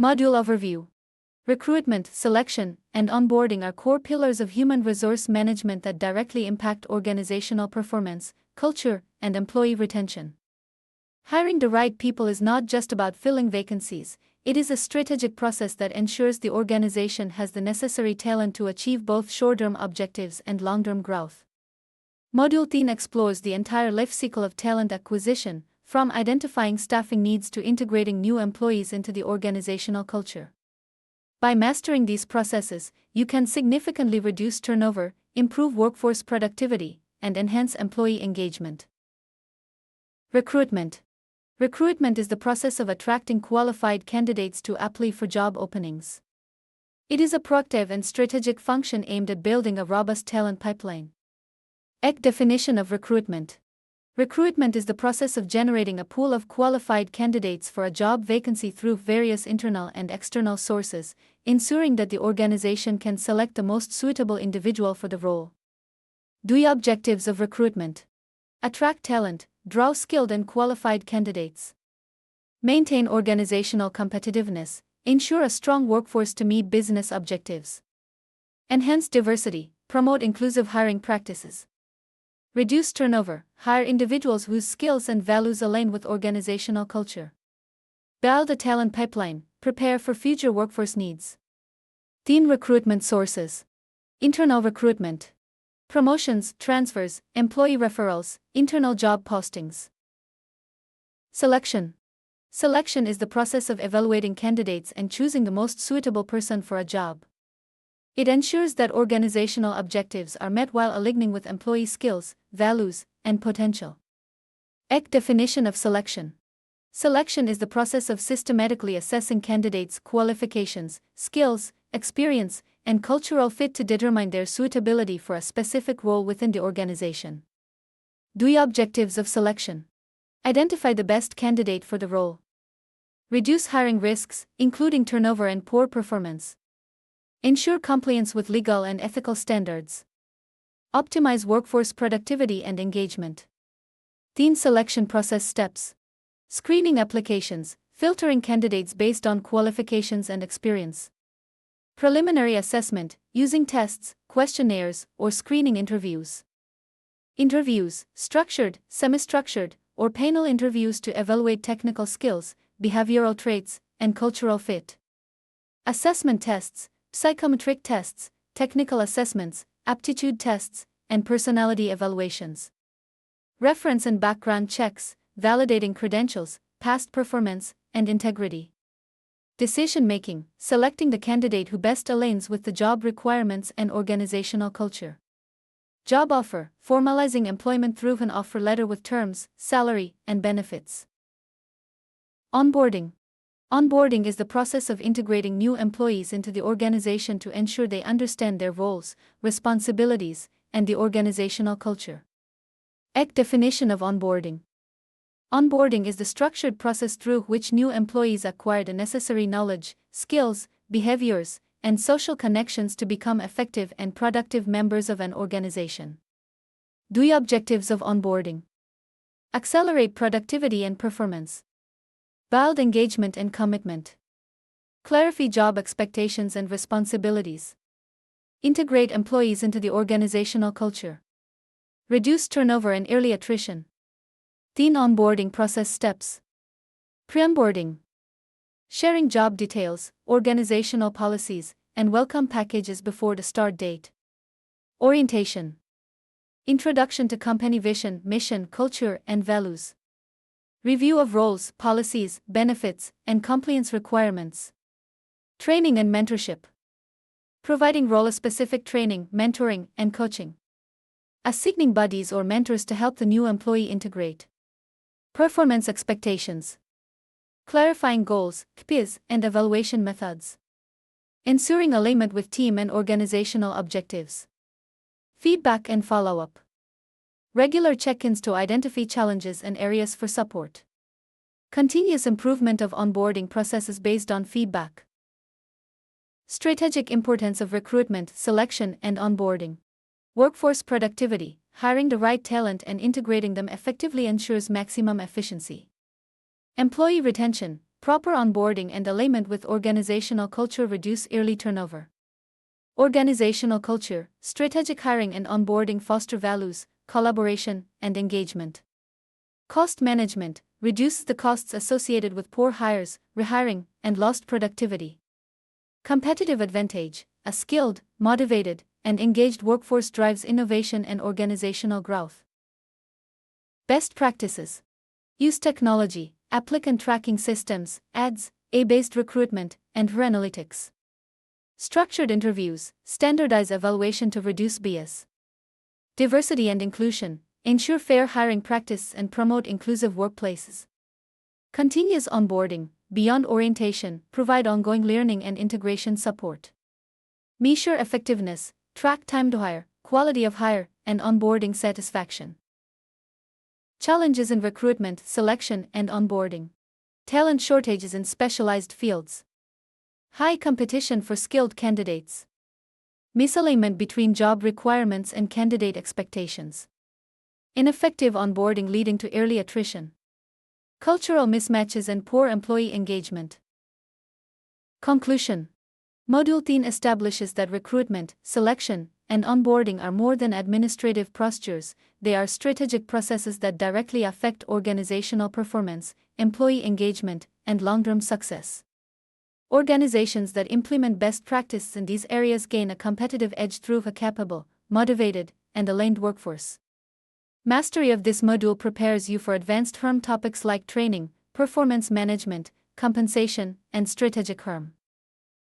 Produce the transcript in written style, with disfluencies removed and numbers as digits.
Module Overview. Recruitment, selection, and onboarding are core pillars of human resource management that directly impact organizational performance, culture, and employee retention. Hiring the right people is not just about filling vacancies, it is a strategic process that ensures the organization has the necessary talent to achieve both short-term objectives and long-term growth. Module 10 explores the entire lifecycle of talent acquisition, from identifying staffing needs to integrating new employees into the organizational culture. By mastering these processes, you can significantly reduce turnover, improve workforce productivity, and enhance employee engagement. Recruitment. Recruitment is the process of attracting qualified candidates to apply for job openings. It is a proactive and strategic function aimed at building a robust talent pipeline. Definition of recruitment. Recruitment is the process of generating a pool of qualified candidates for a job vacancy through various internal and external sources, ensuring that the organization can select the most suitable individual for the role. The objectives of recruitment: attract talent, draw skilled and qualified candidates, maintain organizational competitiveness, ensure a strong workforce to meet business objectives, enhance diversity, promote inclusive hiring practices, reduce turnover, hire individuals whose skills and values align with organizational culture, build a talent pipeline, prepare for future workforce needs. 10 recruitment sources. Internal recruitment. Promotions, transfers, employee referrals, internal job postings. Selection. Selection is the process of evaluating candidates and choosing the most suitable person for a job. It ensures that organizational objectives are met while aligning with employee skills, values, and potential. Definition of selection. Selection is the process of systematically assessing candidates' qualifications, skills, experience, and cultural fit to determine their suitability for a specific role within the organization. The objectives of selection: identify the best candidate for the role, reduce hiring risks, including turnover and poor performance, ensure compliance with legal and ethical standards, optimize workforce productivity and engagement. 10 selection process steps: screening applications, filtering candidates based on qualifications and experience. Preliminary assessment, using tests, questionnaires, or screening interviews. Interviews, structured, semi-structured, or panel interviews to evaluate technical skills, behavioral traits, and cultural fit. Assessment tests, psychometric tests, technical assessments, aptitude tests, and personality evaluations. Reference and background checks, validating credentials, past performance, and integrity. Decision-making, selecting the candidate who best aligns with the job requirements and organizational culture. Job offer, formalizing employment through an offer letter with terms, salary, and benefits. Onboarding. Onboarding is the process of integrating new employees into the organization to ensure they understand their roles, responsibilities, and the organizational culture. Definition of onboarding. Onboarding is the structured process through which new employees acquire the necessary knowledge, skills, behaviors, and social connections to become effective and productive members of an organization. The objectives of onboarding: accelerate productivity and performance, build engagement and commitment, clarify job expectations and responsibilities, integrate employees into the organizational culture, reduce turnover and early attrition. 10 onboarding process steps. Pre-onboarding. Sharing job details, organizational policies, and welcome packages before the start date. Orientation. Introduction to company vision, mission, culture, and values. Review of roles, policies, benefits, and compliance requirements. Training and mentorship. Providing role-specific training, mentoring, and coaching. Assigning buddies or mentors to help the new employee integrate. Performance expectations. Clarifying goals, KPIs, and evaluation methods. Ensuring alignment with team and organizational objectives. Feedback and follow-up. Regular check-ins to identify challenges and areas for support. Continuous improvement of onboarding processes based on feedback. Strategic importance of recruitment, selection, and onboarding. Workforce productivity. Hiring the right talent and integrating them effectively ensures maximum efficiency. Employee retention. Proper onboarding and alignment with organizational culture reduce early turnover. Organizational culture, strategic hiring and onboarding foster values, collaboration, and engagement. Cost management reduces the costs associated with poor hires, rehiring, and lost productivity. Competitive advantage: a skilled, motivated, and engaged workforce drives innovation and organizational growth. Best practices: use technology, applicant tracking systems, ads, AI-based recruitment, and analytics. Structured interviews, standardize evaluation to reduce bias. Diversity and inclusion, ensure fair hiring practice and promote inclusive workplaces. Continuous onboarding, beyond orientation, provide ongoing learning and integration support. Measure effectiveness, track time to hire, quality of hire, and onboarding satisfaction. Challenges in recruitment, selection, and onboarding. Talent shortages in specialized fields. High competition for skilled candidates. Misalignment between job requirements and candidate expectations. Ineffective onboarding leading to early attrition. Cultural mismatches and poor employee engagement. Conclusion: Module 10 establishes that recruitment, selection, and onboarding are more than administrative procedures, they are strategic processes that directly affect organizational performance, employee engagement, and long-term success. Organizations that implement best practices in these areas gain a competitive edge through a capable, motivated, and aligned workforce. Mastery of this module prepares you for advanced HRM topics like training, performance management, compensation, and strategic HRM.